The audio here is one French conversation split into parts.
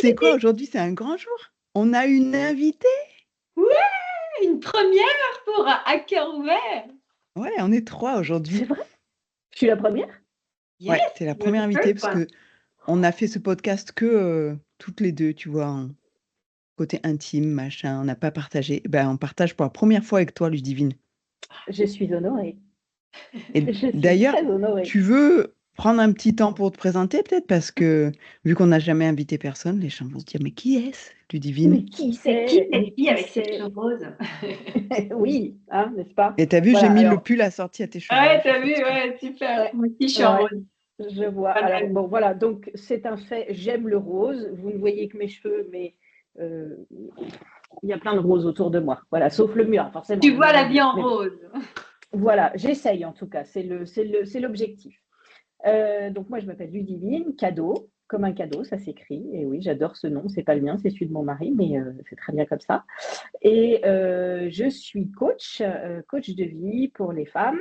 sais quoi, aujourd'hui, c'est un grand jour. On a une invitée. Une première pour Hacker Ouvert. Ouais, on est 3 C'est aujourd'hui. vrai? Je suis la première? Yes, Ouais, t'es la you're première the invitée first parce one. que on a fait ce podcast que toutes les deux, tu vois, côté intime, machin, on n'a pas partagé. Ben, on partage pour la première fois avec toi, Ludivine. Je suis honorée. Et Je suis d'ailleurs, très honorée. tu veux prendre un petit temps pour te présenter peut-être parce que vu qu'on n'a jamais invité personne, les gens vont se dire mais qui est-ce, Ludivine? Mais qui C'est qui c'est? Mais cette fille qui avec ses c'est? cheveux roses? Oui, hein, n'est-ce pas? Et t'as vu, j'ai Voilà, mis le alors, pull assorti à tes cheveux. Ouais, J'ai t'as fait vu, exprès. ouais, super. ouais, Moi aussi, je suis en ouais, rose. je vois. Pas Alors, mal. bon, voilà, donc c'est un fait, j'aime le rose. Vous ne voyez que mes cheveux, mais il y a plein de roses autour de moi. Voilà, sauf le mur, forcément. Tu le vois mur la est vie bleu. en Mais bon, rose. voilà, j'essaye en tout cas, c'est l'objectif. Donc moi, je m'appelle Ludivine, cadeau, comme un cadeau, ça s'écrit. Et oui, j'adore ce nom, c'est pas le mien, c'est celui de mon mari, mais c'est très bien comme ça. Et je suis coach, coach de vie pour les femmes,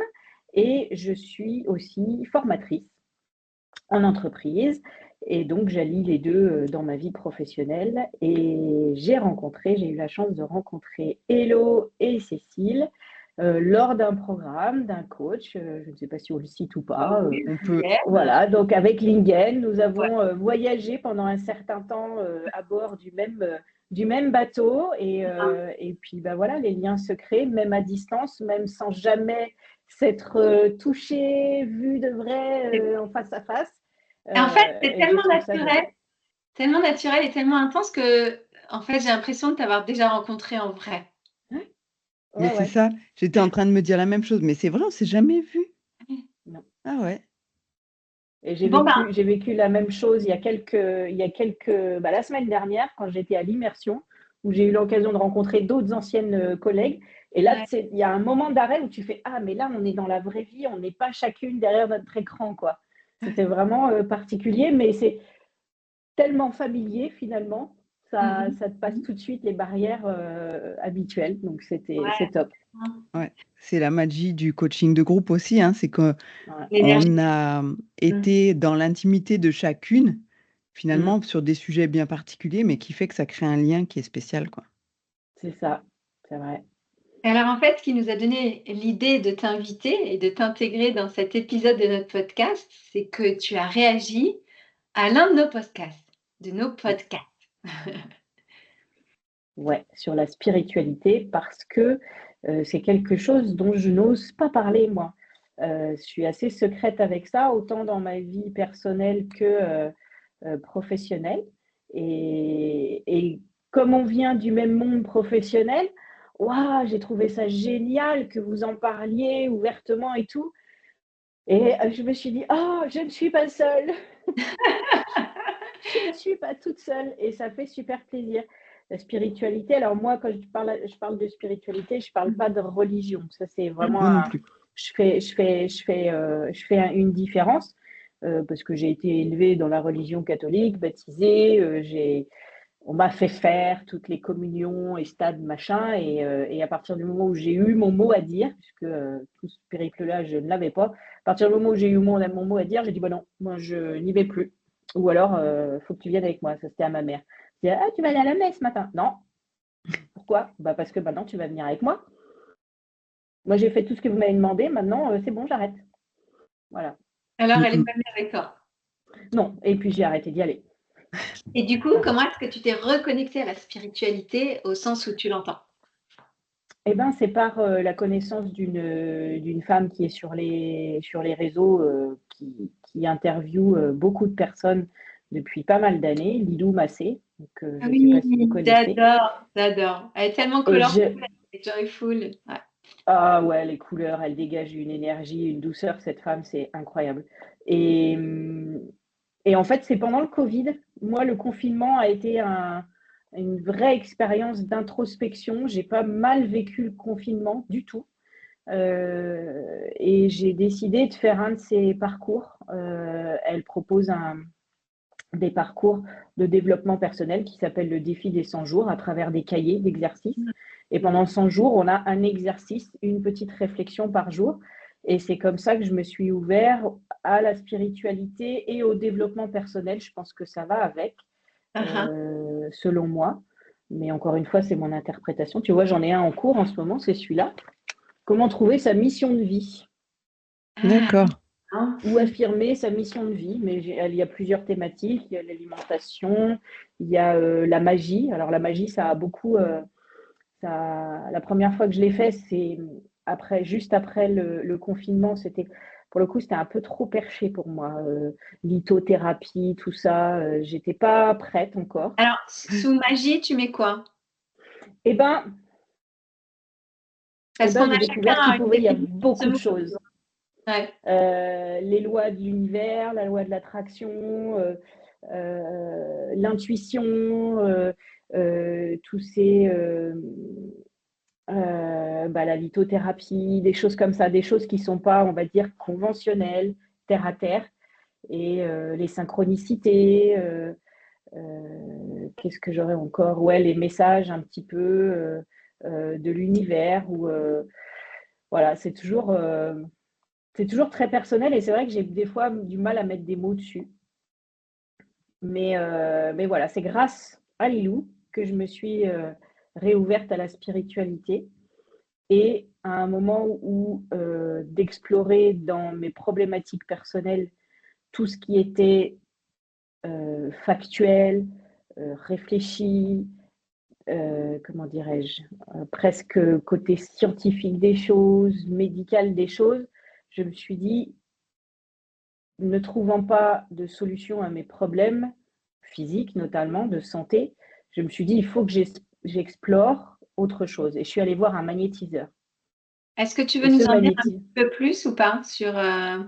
et je suis aussi formatrice en entreprise. Et donc, j'allie les deux dans ma vie professionnelle. Et j'ai eu la chance de rencontrer Hello et Cécile lors d'un programme, d'un coach. Je ne sais pas si on le cite ou pas. Oui, On peut. hier. Voilà, donc avec Lingen, nous Ouais. avons voyagé pendant un certain temps à bord du même bateau. Et puis, bah, voilà, les liens se créent, même à distance, même sans jamais s'être touché, vu de vrai en face à face. Et en fait, c'est Et je trouve ça génial. tellement naturel et tellement intense que, en fait, j'ai l'impression de t'avoir déjà rencontré en vrai. Mais Ouais, c'est ouais. ça. J'étais en train de me dire la même chose. Mais c'est vrai, on s'est jamais vu. Non. Ah ouais. Et Bon, ben, j'ai vécu la même chose bah, la semaine dernière, quand j'étais à l'immersion, où j'ai eu l'occasion de rencontrer d'autres anciennes collègues. Et là, ouais. il y a un moment d'arrêt où tu fais ah, mais là, on est dans la vraie vie, on n'est pas chacune derrière notre écran, quoi. C'était vraiment particulier, mais c'est tellement familier finalement. Ça te passe tout de suite les barrières habituelles. Donc, c'est top. Ouais. C'est la magie du coaching de groupe aussi, hein. C'est qu'on Ouais. L'énergie. a été dans l'intimité de chacune, finalement, Mm. sur des sujets bien particuliers, mais qui fait que ça crée un lien qui est spécial, quoi. C'est ça, c'est vrai. Alors, en fait, ce qui nous a donné l'idée de t'inviter et de t'intégrer dans cet épisode de notre podcast, c'est que tu as réagi à l'un de nos podcasts, Ouais, sur la spiritualité, parce que c'est quelque chose dont je n'ose pas parler, moi. Je suis assez secrète avec ça, autant dans ma vie personnelle que professionnelle. Et comme on vient du même monde professionnel, waouh, j'ai trouvé ça génial que vous en parliez ouvertement et tout. Et je me suis dit, oh, je ne suis pas seule. Je ne suis pas toute seule et ça fait super plaisir. La spiritualité, alors moi, quand je parle de spiritualité, je ne parle pas de religion. Ça, c'est vraiment Moi non plus. je fais une différence parce que j'ai été élevée dans la religion catholique, baptisée, on m'a fait faire toutes les communions et stades, machin, et à partir du moment où j'ai eu mon mot à dire, puisque tout ce périple-là, je ne l'avais pas, à partir du moment où j'ai eu mon mot à dire, j'ai dit, bah non, moi, je n'y vais plus. Ou alors, faut que tu viennes avec moi. Ça, c'était à ma mère. Je dis, ah, tu vas aller à la messe ce matin? Non. Pourquoi? Bah, parce que maintenant, tu vas venir avec moi. Moi, j'ai fait tout ce que vous m'avez demandé. Maintenant, c'est bon, j'arrête. Voilà. Alors, elle est Mm, pas venue avec toi. Non. Et puis, j'ai arrêté d'y aller. Et du coup, Voilà. comment est-ce que tu t'es reconnectée à la spiritualité au sens où tu l'entends? Eh ben, c'est par la connaissance d'une femme qui est sur les réseaux, qui interviewe beaucoup de personnes depuis pas mal d'années, Lilou Massé. Donc, Ah je ne sais oui, pas si vous connaissez. j'adore, j'adore. Elle est tellement Et colorful, elle est joyful. Ouais. ah ouais, les couleurs, elle dégage une énergie, une douceur, cette femme, c'est incroyable. Et, hum, et en fait, c'est pendant le Covid. Moi, le confinement a été une vraie expérience d'introspection. J'ai pas mal vécu le confinement du tout. Et j'ai décidé de faire un de ces parcours. Elle propose des parcours de développement personnel qui s'appelle le défi des 100 jours à travers des cahiers d'exercices. Et pendant 100 jours, on a un exercice, une petite réflexion par jour. Et c'est comme ça que je me suis ouvert à la spiritualité et au développement personnel. Je pense que ça va avec. Ah, selon moi. Mais encore une fois, c'est mon interprétation. Tu vois, j'en ai un en cours en ce moment, c'est celui-là. Comment trouver sa mission de vie D'accord. ah. ou affirmer sa mission de vie. Mais il y a plusieurs thématiques. Il y a l'alimentation, il y a la magie. Alors la magie, ça a beaucoup... la première fois que je l'ai fait, c'est juste après le confinement. Pour le coup, c'était un peu trop perché pour moi. Lithothérapie, tout ça, j'étais pas prête encore. Alors, sous magie, tu mets quoi? Eh ben, Parce qu'on a j'ai découvert qu'il chacun une pouvait y avoir définition de ce beaucoup de mot. choses. Ouais. Les lois de l'univers, la loi de l'attraction, l'intuition, tous ces la lithothérapie, des choses comme ça, des choses qui ne sont pas, on va dire, conventionnelles, terre à terre, et les synchronicités, qu'est-ce que j'aurais encore? Ouais, les messages un petit peu de l'univers, voilà, c'est toujours très personnel, et c'est vrai que j'ai des fois du mal à mettre des mots dessus. Mais voilà, c'est grâce à Lilou que je me suis réouverte à la spiritualité. Et à un moment où d'explorer dans mes problématiques personnelles tout ce qui était factuel, réfléchi, comment dirais-je, presque côté scientifique des choses, médical des choses, je me suis dit, ne trouvant pas de solution à mes problèmes physiques, notamment de santé, je me suis dit, il faut que j'explore autre chose. Et je suis allée voir un magnétiseur. Est-ce que tu veux Et ce nous en dire un magnétiseur, petit peu plus ou pas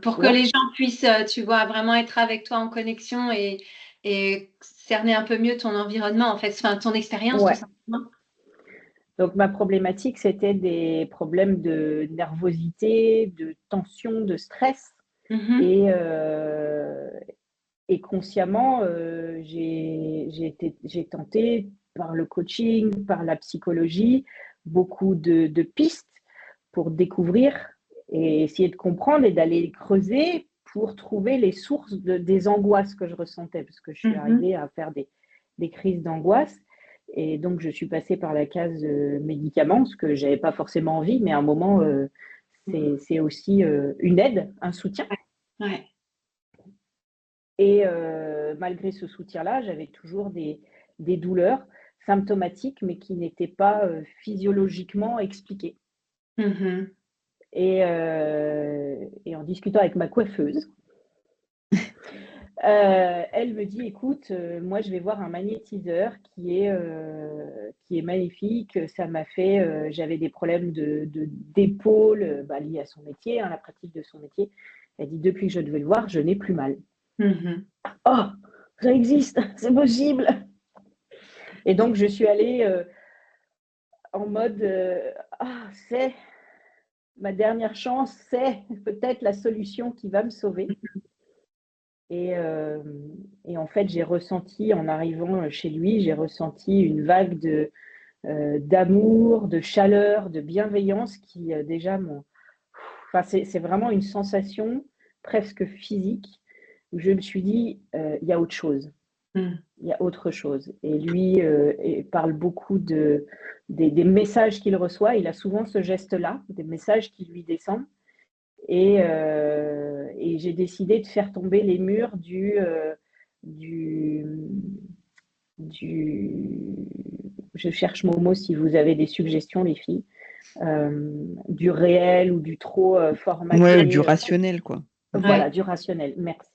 pour que ouais, les gens puissent, tu vois, vraiment être avec toi en connexion et cerner un peu mieux ton environnement, en fait, enfin, ton expérience, tout ouais. simplement? Donc ma problématique, c'était des problèmes de nervosité, de tension, de stress. Mhm. Et consciemment, j'ai tenté par le coaching, par la psychologie, beaucoup de pistes pour découvrir et essayer de comprendre et d'aller creuser pour trouver les sources des angoisses que je ressentais, parce que je suis Mhm. arrivée à faire des crises d'angoisse. Et donc, je suis passée par la case médicaments, ce que je n'avais pas forcément envie, mais à un moment, c'est aussi une aide, un soutien. Ouais. Et malgré ce soutien-là, j'avais toujours des douleurs symptomatiques, mais qui n'étaient pas physiologiquement expliquées. Mhm. Et en discutant avec ma coiffeuse, elle me dit, écoute, moi je vais voir un magnétiseur qui est magnifique. Ça m'a fait, j'avais des problèmes d'épaule liés à son métier, la pratique de son métier. Elle dit, depuis que je devais le voir, je n'ai plus mal. Mhm. Oh, ça existe, c'est possible. Et donc je suis allée en mode, c'est ma dernière chance, c'est peut-être la solution qui va me sauver. Et, euh, et en fait, j'ai ressenti, en arrivant chez lui, j'ai ressenti une vague d'amour, de chaleur, de bienveillance qui déjà Enfin, c'est vraiment une sensation presque physique où je me suis dit, il y a autre chose. Mhm. Il y a autre chose. Et lui parle beaucoup des messages qu'il reçoit. Il a souvent ce geste-là, des messages qui lui descendent. Et j'ai décidé de faire tomber les murs du, je cherche mon mot si vous avez des suggestions, les filles, du réel ou du trop Ouais, du formaté. rationnel, quoi. Ouais. Voilà, du rationnel. Merci.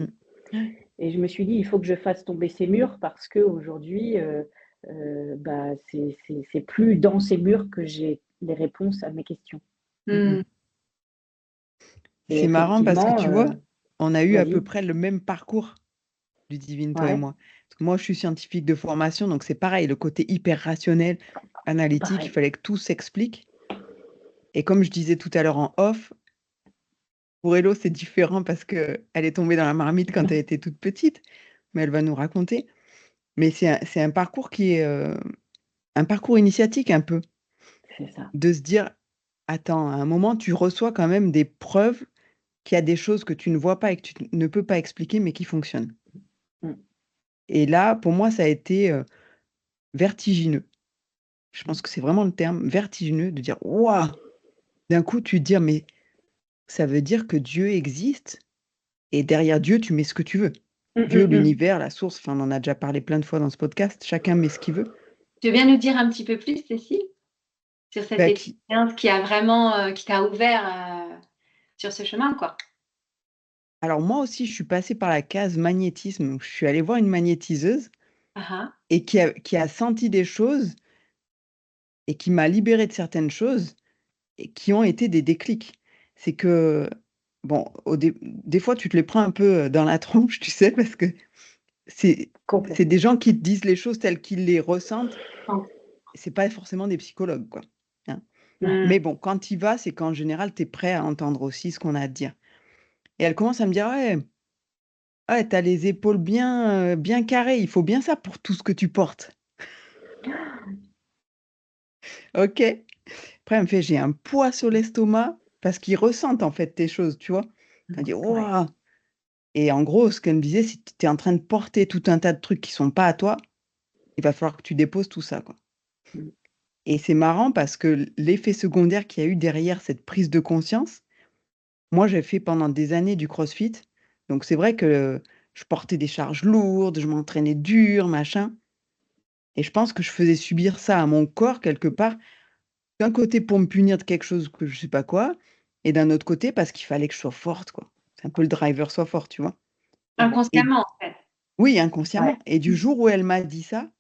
Mm. Et je me suis dit, il faut que je fasse tomber ces murs parce qu'aujourd'hui, c'est plus dans ces murs que j'ai les réponses à mes questions. Mhm. Et C'est marrant parce que effectivement, tu vois, on a eu à peu vas-y. près le même parcours du Divine, toi et Ouais, moi. Parce que moi, je suis scientifique de formation, donc c'est pareil, le côté hyper rationnel, analytique, il pareil. fallait que tout s'explique. Et comme je disais tout à l'heure en off, pour Hello, c'est différent parce qu'elle est tombée dans la marmite quand elle était toute petite, mais elle va nous raconter. Mais c'est un parcours qui est un parcours initiatique un peu, C'est ça. de se dire, attends, à un moment, tu reçois quand même des preuves qu'il y a des choses que tu ne vois pas et que tu ne peux pas expliquer, mais qui fonctionnent. Mm. Et là, pour moi, ça a été vertigineux. Je pense que c'est vraiment le terme, vertigineux, de dire waouh! D'un coup, tu te dis, mais ça veut dire que Dieu existe et derrière Dieu, tu mets ce que tu veux. Dieu, l'univers, la source, enfin, on en a déjà parlé plein de fois dans ce podcast, chacun met ce qu'il veut. Tu veux bien nous dire un petit peu plus, Cécile, sur cette Bah, expérience qui a vraiment, qui t'a ouvert sur ce chemin, quoi. Alors moi aussi, je suis passée par la case magnétisme. Donc, je suis allée voir une magnétiseuse Ah et qui a senti des choses et qui m'a libérée de certaines choses et qui ont été des déclics. C'est que, bon, des fois, tu te les prends un peu dans la tronche, tu sais, parce que c'est Complètement. des gens qui te disent les choses telles qu'ils les ressentent. Oh. C'est pas forcément des psychologues, quoi. Hein. Ouais. Mais bon, quand tu y vas, c'est qu'en général, tu es prêt à entendre aussi ce qu'on a à te dire. Et elle commence à me dire, ouais, tu as les épaules bien, bien carrées, il faut bien ça pour tout ce que tu portes. OK. Après, elle me fait: «J'ai un poids sur l'estomac», parce qu'ils ressentent, en fait, tes choses, tu vois? Elle me dit: Ouais. «Waouh!» Et en gros, ce qu'elle me disait, c'est: «Tu es en train de porter tout un tas de trucs qui sont pas à toi, il va falloir que tu déposes tout ça, quoi». Mmh. Et c'est marrant parce que l'effet secondaire qu'il y a eu derrière cette prise de conscience, moi, j'ai fait pendant des années du crossfit, donc c'est vrai que je portais des charges lourdes, je m'entraînais dur, machin, et je pense que je faisais subir ça à mon corps quelque part. D'un côté pour me punir de quelque chose que je sais pas quoi, et d'un autre côté parce qu'il fallait que je sois forte, quoi. C'est un peu le driver «sois forte», tu vois? Et Inconsciemment, en fait. oui, Ouais. inconsciemment, et du jour où elle m'a dit ça,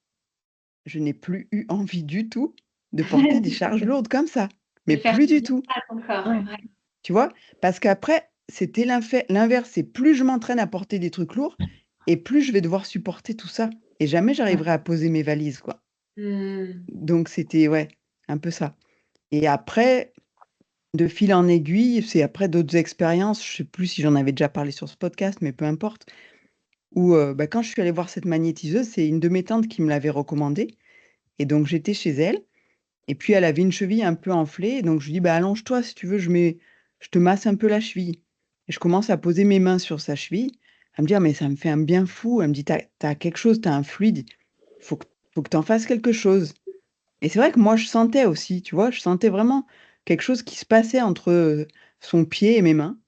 je n'ai plus eu envie du tout de porter des charges lourdes comme ça, De mais faire plus du du bien tout, à ton corps. Ouais. Ouais. tu vois? Parce qu'après, c'était l'inverse, c'est plus je m'entraîne à porter des trucs lourds et plus je vais devoir supporter tout ça et jamais Ouais. j'arriverai à poser mes valises, quoi. Mmh. Donc c'était ouais, un peu ça. Et après, de fil en aiguille, c'est après d'autres expériences, je sais plus si j'en avais déjà parlé sur ce podcast, mais peu importe, où, bah, quand je suis allée voir cette magnétiseuse, c'est une de mes tantes qui me l'avait recommandée, et donc j'étais chez elle, et puis elle avait une cheville un peu enflée, et donc je lui dis: «Bah, allonge-toi si tu veux, je te masse un peu la cheville», et je commence à poser mes mains sur sa cheville. Elle me dit: «Ah mais ça me fait un bien fou». Elle me dit: t'as quelque chose, t'as un fluide, faut que tu en fasses quelque chose». Et c'est vrai que moi je sentais aussi, tu vois? Je sentais vraiment quelque chose qui se passait entre, son pied et mes mains.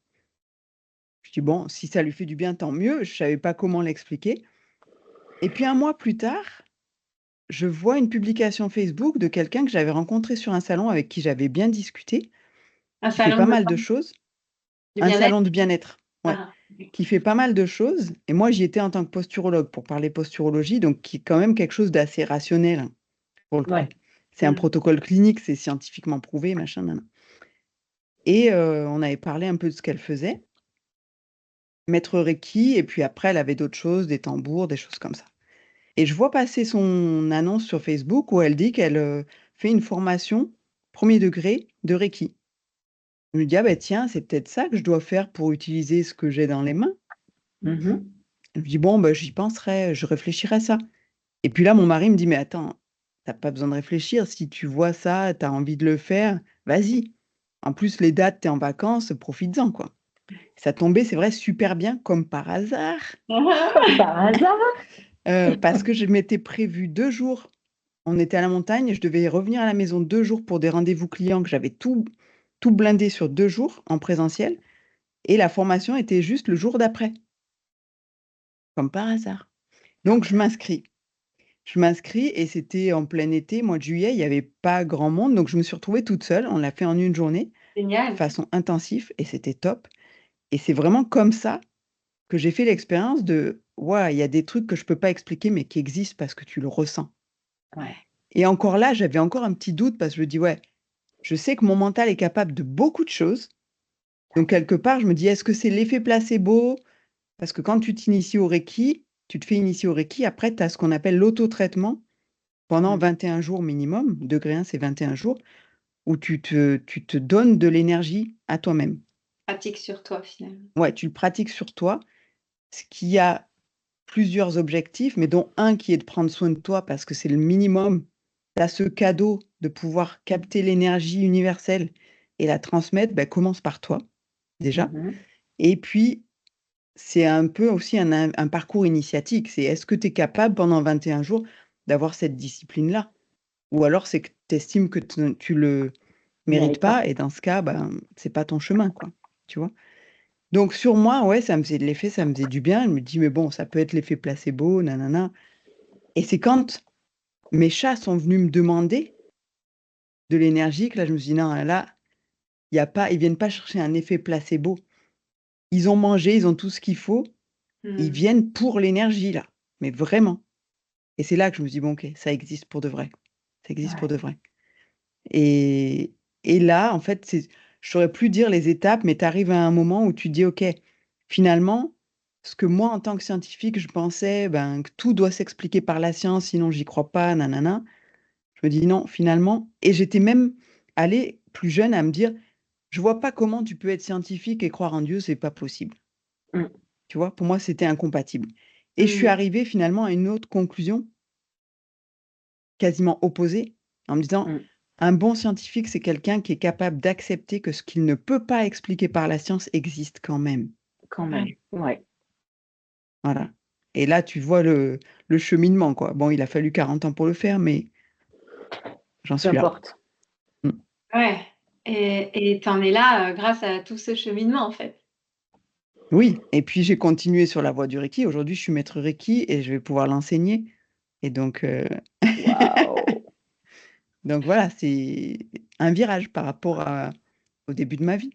Je dis: «Bon, si ça lui fait du bien, tant mieux». Je savais pas comment l'expliquer, et puis un mois plus tard, je vois une publication Facebook de quelqu'un que j'avais rencontré sur un salon, avec qui j'avais bien discuté, Un qui fait salon pas de mal quoi? de choses. De Un bien-être? salon de bien-être, ouais, Ah, OK. qui fait pas mal de choses, et moi j'y étais en tant que posturologue pour parler posturologie, donc qui est quand même quelque chose d'assez rationnel, hein, pour le coup. Ouais. C'est un Mmh. protocole clinique, c'est scientifiquement prouvé, machin, nin nin, et on avait parlé un peu de ce qu'elle faisait. Maître Reiki, et puis après elle avait d'autres choses, des tambours, des choses comme ça, et je vois passer son annonce sur Facebook où elle dit qu'elle, fait une formation 1er degré de Reiki. Je me dis: «Ah bah tiens, c'est peut-être ça que je dois faire pour utiliser ce que j'ai dans les mains». Mmh. Je me dis: «Bon, bah, j'y penserai, je réfléchirai à ça», et puis là, mon mari me dit: «Mais attends, tu as pas besoin de réfléchir, si tu vois ça, tu as envie de le faire, vas-y. En plus, les dates, tu es en vacances, profites-en, quoi». Ça tombait, c'est vrai, super bien, comme par hasard, Comme par hasard. parce que je m'étais prévu 2 jours. On était à la montagne, je devais revenir à la maison 2 jours pour des rendez-vous clients, que j'avais tout blindé sur 2 jours en présentiel, et la formation était juste le jour d'après, comme par hasard. Donc je m'inscris. Je m'inscris et c'était en plein été, mois de juillet, il y avait pas grand monde, donc je me suis retrouvée toute seule. On l'a fait en une journée, de Génial. façon intensive, et c'était top, et c'est vraiment comme ça que j'ai fait l'expérience de: «Waouh, il y a des trucs que je peux pas expliquer, mais qui existent parce que tu le ressens». Ouais. Et encore là, j'avais encore un petit doute parce que je me dis: «Ouais, je sais que mon mental est capable de beaucoup de choses». Donc quelque part, je me dis: «Est-ce que c'est l'effet placebo?» Parce que quand tu t'inities au Reiki, tu te fais initier au Reiki, après tu as ce qu'on appelle l'auto-traitement pendant Mmh. 21 jours minimum. Degré 1, c'est 21 jours, où tu te donnes de l'énergie à toi-même. Pratique sur toi, finalement. Ouais, tu le pratiques sur toi, ce qui a plusieurs objectifs, mais dont un qui est de prendre soin de toi parce que c'est le minimum. Tu as ce cadeau de pouvoir capter l'énergie universelle et la transmettre, bah, commence par toi, déjà, Mmh. et puis c'est un peu aussi un parcours initiatique. C'est est-ce que tu es capable pendant 21 jours d'avoir cette discipline-là? Ou alors c'est que tu estimes que tu le mérites Mérite pas. pas et dans ce cas, ben, c'est pas ton chemin, quoi. Tu vois? Donc sur moi, ouais, ça me faisait de l'effet, ça me faisait du bien. Je me dis, mais bon, ça peut être l'effet placebo, nanana. Et c'est quand mes chats sont venus me demander de l'énergie que là, je me suis dit, non, là, il y a pas, ils viennent pas chercher un effet placebo. Ils ont mangé, ils ont tout ce qu'il faut. Ils viennent pour l'énergie, là. Mais vraiment. Et c'est là que je me dis, bon, ok, ça existe pour de vrai. Ça existe pour Ouais. de vrai. Et, et là, en fait, je saurais plus dire les étapes, mais tu arrives à un moment où tu te dis, ok, finalement, ce que moi, en tant que scientifique, je pensais ben, que tout doit s'expliquer par la science, sinon j'y crois pas, nanana. Je me dis non, finalement. Et j'étais même allée plus jeune à me dire, je vois pas comment tu peux être scientifique et croire en Dieu, c'est pas possible. Mm. Tu vois, pour moi, c'était incompatible. Et je suis arrivée finalement à une autre conclusion, quasiment opposée, en me disant, Mm. un bon scientifique, c'est quelqu'un qui est capable d'accepter que ce qu'il ne peut pas expliquer par la science existe quand même. Quand même. Ouais. Voilà. Et là, tu vois le cheminement, quoi. Bon, il a fallu 40 ans pour le faire, mais j'en Peu suis là. importe. Ouais. Et tu en es là grâce à tout ce cheminement, en fait. Oui, et puis j'ai continué sur la voie du Reiki. Aujourd'hui, je suis maître Reiki et je vais pouvoir l'enseigner. Et donc, Waouh. donc voilà, c'est un virage par rapport au début de ma vie.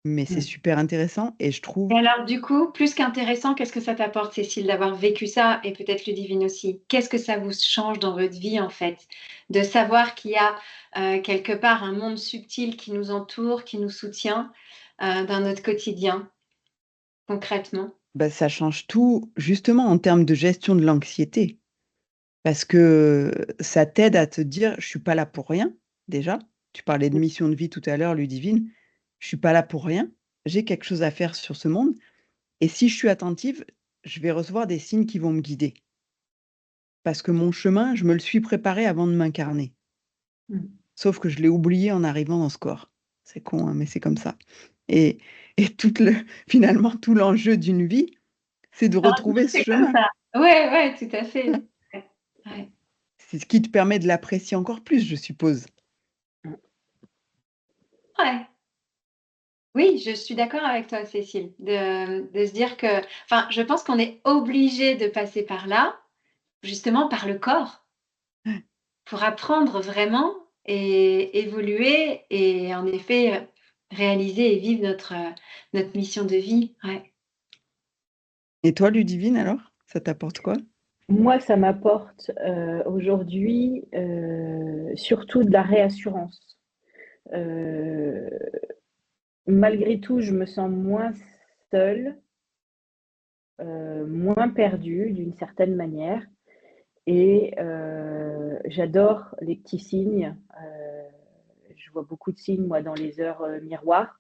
Mais c'est Mm. super intéressant et je trouve, Et alors, du coup, plus qu'intéressant, qu'est-ce que ça t'apporte, Cécile, d'avoir vécu ça et peut-être Ludivine aussi? Qu'est-ce que ça vous change dans votre vie, en fait, de savoir qu'il y a quelque part un monde subtil qui nous entoure, qui nous soutient dans notre quotidien, concrètement? bah, ça change tout, justement en termes de gestion de l'anxiété. Parce que ça t'aide à te dire: «Je suis pas là pour rien», déjà. Tu parlais de mission de vie tout à l'heure, Ludivine. Je suis pas là pour rien. J'ai quelque chose à faire sur ce monde et si je suis attentive, je vais recevoir des signes qui vont me guider. Parce que mon chemin, je me le suis préparé avant de m'incarner. Mm. Sauf que je l'ai oublié en arrivant dans ce corps. C'est con, hein, mais c'est comme ça. Et et finalement, tout l'enjeu d'une vie, c'est de retrouver ce C'est comme chemin. ça. Ouais, ouais, tout à fait. Ouais, ouais. C'est ce qui te permet de l'apprécier encore plus, je suppose. Ouais. Oui, je suis d'accord avec toi, Cécile, de se dire que, enfin, je pense qu'on est obligé de passer par là, justement par le corps, pour apprendre vraiment et évoluer et en effet, réaliser et vivre notre mission de vie. Ouais. Et toi, Ludivine, alors? Ça t'apporte quoi? Moi, ça m'apporte aujourd'hui surtout de la réassurance. Euh, Malgré tout, je me sens moins seule, moins perdue d'une certaine manière. Et j'adore les petits signes. Je vois beaucoup de signes, moi, dans les heures miroirs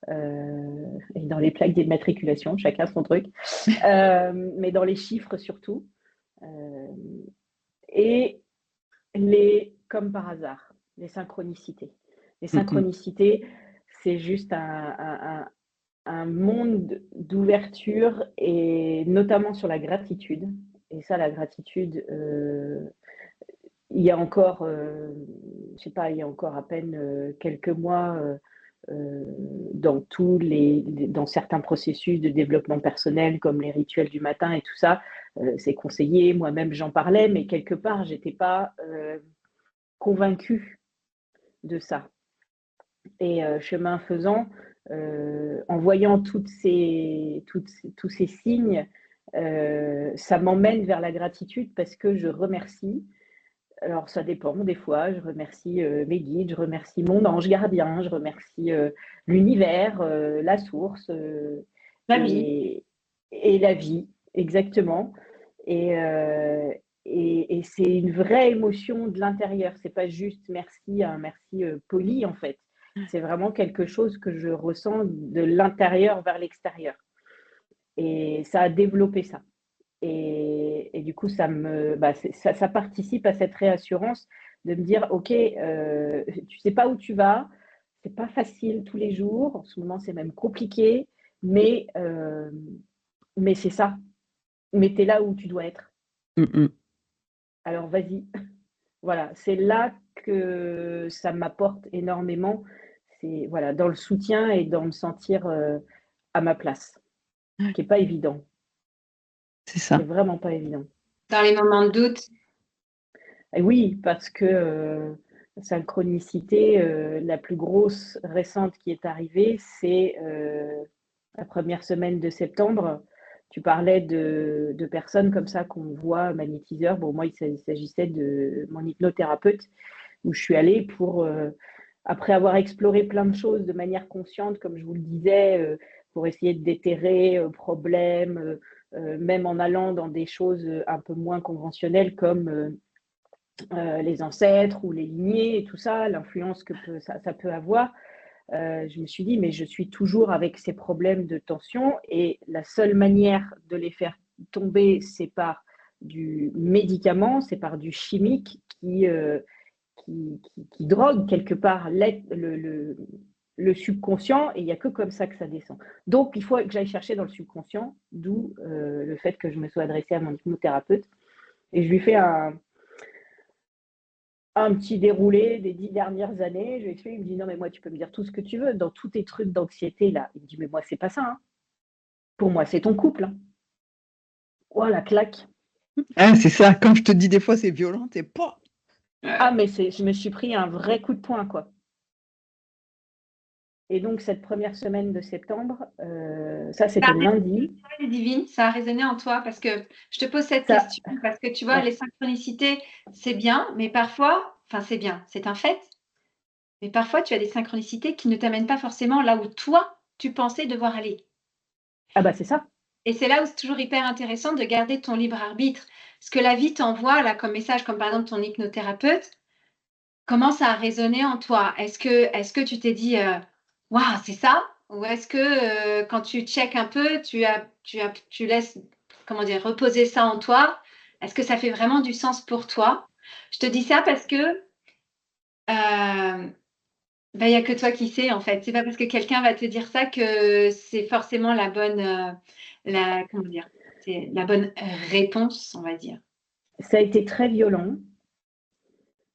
et dans les plaques d'immatriculation, chacun son truc. Mais dans les chiffres surtout. Euh, et comme par hasard, les synchronicités. Les Mmh mh. synchronicités, c'est juste un monde d'ouverture et notamment sur la gratitude. Et ça, la gratitude, il y a encore, je sais pas, il y a encore à peine quelques mois, dans dans certains processus de développement personnel, comme les rituels du matin et tout ça, c'est conseillé. Moi-même, j'en parlais, mais quelque part, j'étais pas convaincue de ça. Et chemin faisant, en voyant tous ces signes, ça m'emmène vers la gratitude parce que je remercie. Alors ça dépend, des fois, je remercie mes guides, je remercie mon ange gardien, je remercie l'univers, la source La vie. et la vie, exactement. Et, euh, et c'est une vraie émotion de l'intérieur. C'est pas juste merci, un merci poli en fait. C'est vraiment quelque chose que je ressens de l'intérieur vers l'extérieur. Et ça a développé ça. Et du coup, ça participe à cette réassurance de me dire, OK, tu sais pas où tu vas, c'est pas facile tous les jours, en ce moment c'est même compliqué, mais Mais c'est ça. Mais tu es là où tu dois être. Mm, Alors vas-y. Voilà, c'est là que ça m'apporte énormément. C'est voilà, dans le soutien et dans me sentir à ma place, ce ouais, qui n'est pas évident. c'est C'est ça. vraiment pas évident. Dans les moments de doute. Et oui, parce que synchronicité, la plus grosse récente qui est arrivée, c'est la première semaine de septembre. Tu parlais de personnes comme ça qu'on voit magnétiseurs. Bon, moi, il s'agissait de mon hypnothérapeute où je suis allée pour, après avoir exploré plein de choses de manière consciente, comme je vous le disais, pour essayer de déterrer problèmes, même en allant dans des choses un peu moins conventionnelles comme les ancêtres ou les lignées et tout ça, l'influence que ça peut avoir. Je me suis dit, mais je suis toujours avec ces problèmes de tension et la seule manière de les faire tomber, c'est par du médicament, c'est par du chimique qui drogue quelque part le subconscient et il n'y a que comme ça que ça descend. Donc, il faut que j'aille chercher dans le subconscient, d'où le fait que je me sois adressée à mon hypnothérapeute et je lui fais un petit déroulé des 10 dernières années. Je lui explique, il me dit non mais moi tu peux me dire tout ce que tu veux dans tous tes trucs d'anxiété là. Il me dit mais moi c'est pas ça. Hein. Pour moi c'est ton couple. Hein. Oh la claque. Ah, c'est ça. Quand je te dis des fois c'est violent, t'es pas. Ah mais je me suis pris un vrai coup de poing quoi. Et donc cette première semaine de septembre, ça Ça c'était le lundi. a divine, ça a résonné en toi parce que je te pose cette Ça, question parce que tu vois, ouais. les synchronicités, c'est bien, mais parfois, enfin c'est bien, c'est un fait, mais parfois tu as des synchronicités qui ne t'amènent pas forcément là où toi, tu pensais devoir aller. Ah bah c'est ça. Et c'est là où c'est toujours hyper intéressant de garder ton libre arbitre. Ce que la vie t'envoie là comme message, comme par exemple ton hypnothérapeute, comment ça a résonné en toi? Est-ce que tu t'es dit, «Waouh, c'est ça?» ou est-ce que, quand tu checkes un peu, tu laisses, comment dire, reposer ça en toi? Est-ce que ça fait vraiment du sens pour toi? Je te dis ça parce que, bah, il y a que toi qui sais, en fait. C'est pas parce que quelqu'un va te dire ça que c'est forcément la bonne, la comment dire? C'est la bonne réponse, on va dire. Ça a été très violent,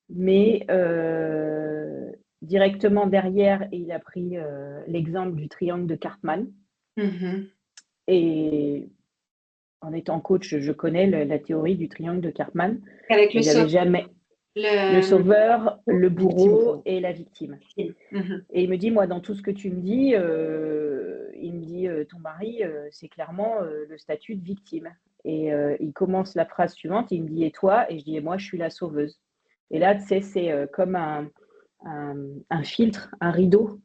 mais directement derrière, il a pris l'exemple du triangle de Cartman. Mmh. Et en étant coach, je connais la théorie du triangle de Cartman, Avec le mais j'avais saut, jamais le le sauveur, le Victime. bourreau et la victime. Mmh. Et il me dit, moi, dans tout ce que tu me dis, il me dit, ton mari, c'est clairement le statut de victime. Et il commence la phrase suivante, il me dit, et toi? Et je dis, et moi, je suis la sauveuse. Et là, tu sais, c'est comme un filtre, un rideau.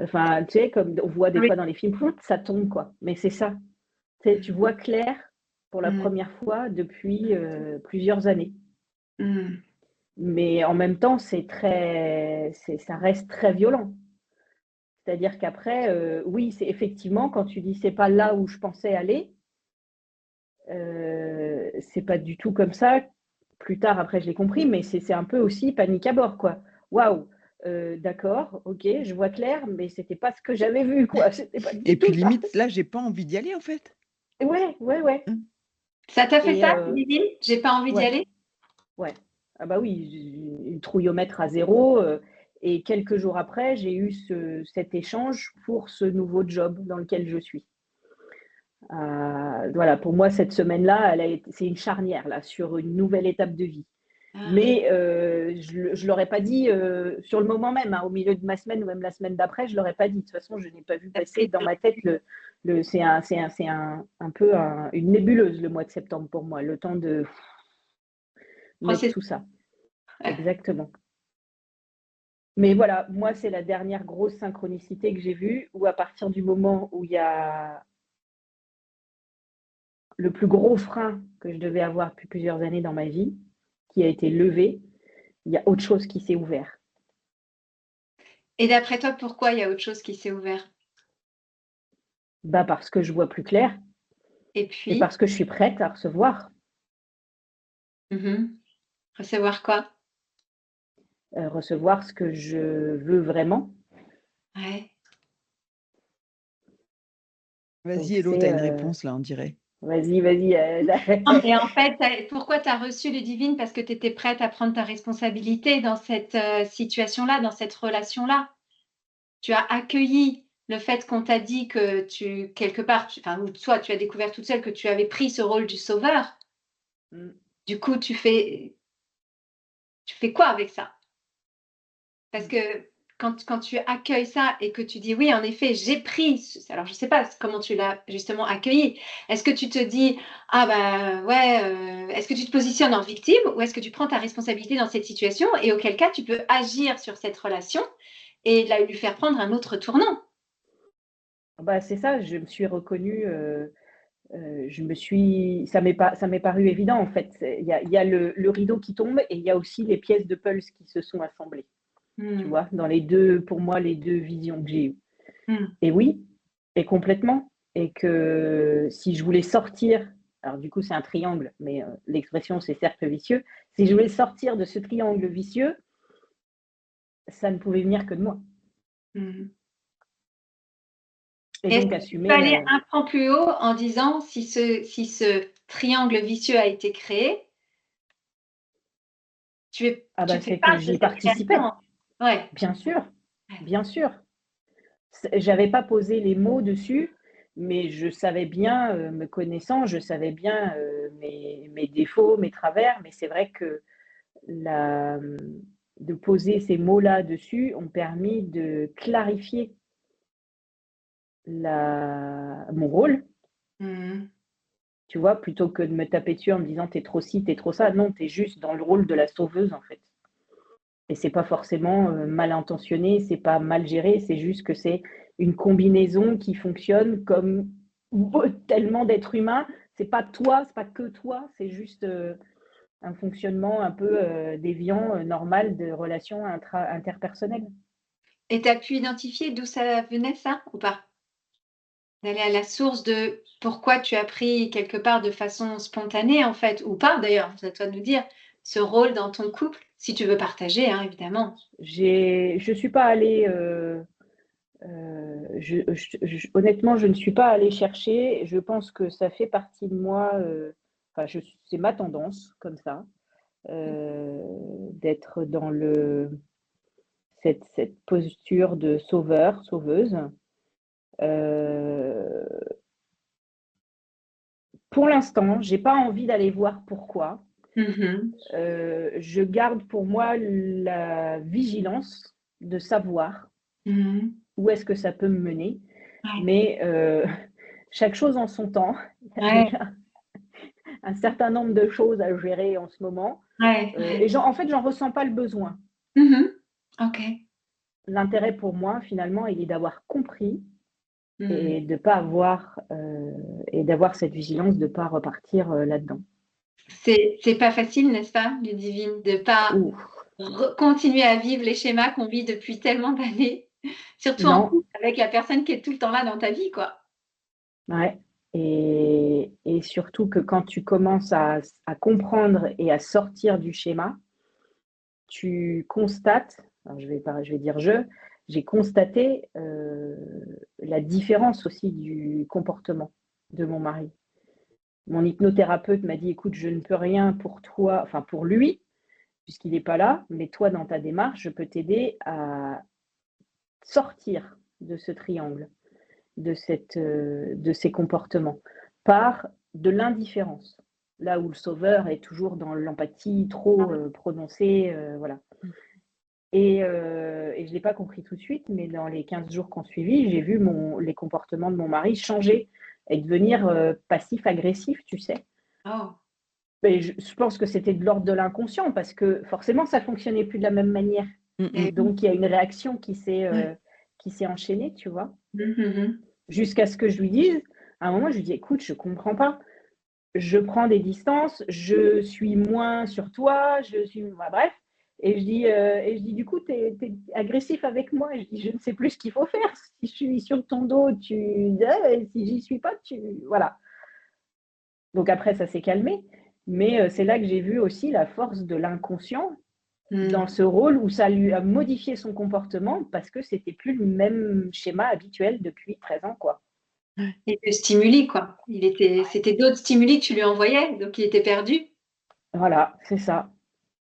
Enfin, tu sais, comme on voit des Oui. fois dans les films, ça tombe, quoi. Mais c'est ça. Tu vois clair pour la Mmh. première fois depuis plusieurs années. Mmh. Mais en même temps, ça reste très violent. C'est-à-dire qu'après, oui, c'est effectivement, quand tu dis c'est pas là où je pensais aller, c'est pas du tout comme ça. Plus tard, après, je l'ai compris, mais c'est un peu aussi panique à bord, quoi. Waouh, d'accord, ok, je vois clair, mais c'était pas ce que j'avais vu, quoi. C'était pas Et du puis tout ça. limite, là, j'ai pas envie d'y aller en fait. Ouais, ouais, ouais. Mmh. Ça t'a fait Et ça, Divine? J'ai pas envie d'y ouais. aller? Ouais. Ah bah oui, une trouillomètre à zéro. Et quelques jours après, j'ai eu cet échange pour ce nouveau job dans lequel je suis. Voilà, pour moi, cette semaine-là, c'est une charnière là, sur une nouvelle étape de vie. Ah, Mais je ne l'aurais pas dit sur le moment même, hein, au milieu de ma semaine ou même la semaine d'après, je ne l'aurais pas dit. De toute façon, je n'ai pas vu ça passer fait dans ma tête c'est un peu une nébuleuse le mois de septembre pour moi, le temps de mettre processus. tout ça. Exactement. Mais voilà, moi, c'est la dernière grosse synchronicité que j'ai vue où à partir du moment où il y a le plus gros frein que je devais avoir depuis plusieurs années dans ma vie, qui a été levé, il y a autre chose qui s'est ouvert. Et d'après toi, pourquoi il y a autre chose qui s'est ouvert? Bah parce que je vois plus clair Et et puis? parce que je suis prête à recevoir. Mmh. Recevoir quoi? Recevoir ce que je veux vraiment. Ouais. Vas-y, Donc, Hello, t'as une réponse là, on dirait. Vas-y. Et en fait, pourquoi tu as reçu le divine? Parce que tu étais prête à prendre ta responsabilité dans cette situation-là, dans cette relation-là. Tu as accueilli le fait qu'on t'a dit que quelque part, ou toi, tu as découvert toute seule que tu avais pris ce rôle du sauveur. Du coup, tu fais quoi avec ça? Parce que quand tu accueilles ça et que tu dis: «Oui, en effet, j'ai pris», alors je ne sais pas comment tu l'as justement accueilli. Est-ce que tu te dis: «Ah bah, ouais», est-ce que tu te positionnes en victime ou est-ce que tu prends ta responsabilité dans cette situation et auquel cas tu peux agir sur cette relation et lui faire prendre un autre tournant? Bah, c'est ça, je me suis reconnue, ça m'est paru évident en fait. Il y a le rideau qui tombe et il y a aussi les pièces de puzzle qui se sont assemblées. Tu vois? Dans pour moi, les 2 visions que j'ai eues. Et oui, et complètement. Et que si je voulais sortir, alors du coup c'est un triangle, mais l'expression c'est cercle vicieux. Si je voulais sortir de ce triangle vicieux, ça ne pouvait venir que de moi. Et Est-ce donc que tu peux assumer. aller un cran plus haut en disant si ce triangle vicieux a été créé, tu fais C'est que part de j'y cette participais. création? Ouais. Bien sûr, bien sûr. J'avais pas posé les mots dessus, mais je savais bien, me connaissant, je savais bien mes défauts, mes travers, mais c'est vrai que de poser ces mots-là dessus ont permis de clarifier mon rôle, tu vois, plutôt que de me taper dessus en me disant t'es trop ci, t'es trop ça. Non, t'es juste dans le rôle de la sauveuse en fait. Et c'est pas forcément mal intentionné, c'est pas mal géré, c'est juste que c'est une combinaison qui fonctionne comme tellement d'êtres humains. C'est pas toi, c'est pas que toi, c'est juste un fonctionnement un peu déviant, normal de relations interpersonnelles. Et tu as pu identifier d'où ça venait ça ou pas? D'aller à la source de pourquoi tu as pris quelque part de façon spontanée en fait, ou pas d'ailleurs, c'est à toi de nous dire, ce rôle dans ton couple, si tu veux partager, hein, évidemment. Je suis pas allée, honnêtement, je ne suis pas allée chercher. Je pense que ça fait partie de moi, c'est ma tendance comme ça, d'être dans cette posture de sauveur, sauveuse. Pour l'instant, j'ai pas envie d'aller voir pourquoi. Je garde pour moi la vigilance de savoir où est-ce que ça peut me mener. Ouais. Mais chaque chose en son temps. Il y a déjà un certain nombre de choses à gérer en ce moment. Et en fait, j'en ressens pas le besoin. OK. L'intérêt pour moi, finalement, il est d'avoir compris et de pas avoir et d'avoir cette vigilance de pas repartir là-dedans. C'est pas facile, n'est-ce pas, Ludivine, de pas continuer à vivre les schémas qu'on vit depuis tellement d'années, surtout en couple avec la personne qui est tout le temps là dans ta vie, quoi. Ouais. Et surtout que quand tu commences à comprendre et à sortir du schéma, tu constates, alors je vais dire j'ai constaté la différence aussi du comportement de mon mari. Mon hypnothérapeute m'a dit, écoute, je ne peux rien pour toi, enfin pour lui, puisqu'il n'est pas là, mais toi, dans ta démarche, je peux t'aider à sortir de ce triangle, de ces comportements, par de l'indifférence. Là où le sauveur est toujours dans l'empathie trop prononcée, voilà. Et je ne l'ai pas compris tout de suite, mais dans les 15 jours qui ont suivi, j'ai vu les comportements de mon mari changer et devenir passif-agressif, tu sais. Oh. Mais je pense que c'était de l'ordre de l'inconscient parce que forcément, ça ne fonctionnait plus de la même manière. Donc, il y a une réaction qui s'est enchaînée, tu vois. Jusqu'à ce que je lui dise, à un moment, je lui dis, écoute, je ne comprends pas. Je prends des distances, je suis moins sur toi, bref. Et je dis du coup, tu es agressif avec moi. Je dis, je ne sais plus ce qu'il faut faire. Si je suis sur ton dos, si j'y suis pas, voilà. Donc après, ça s'est calmé. Mais c'est là que j'ai vu aussi la force de l'inconscient dans ce rôle où ça lui a modifié son comportement parce que c'était plus le même schéma habituel depuis 13 ans, quoi. Ouais. Et de stimuli, quoi. C'était d'autres stimuli que tu lui envoyais, donc il était perdu Voilà, c'est ça.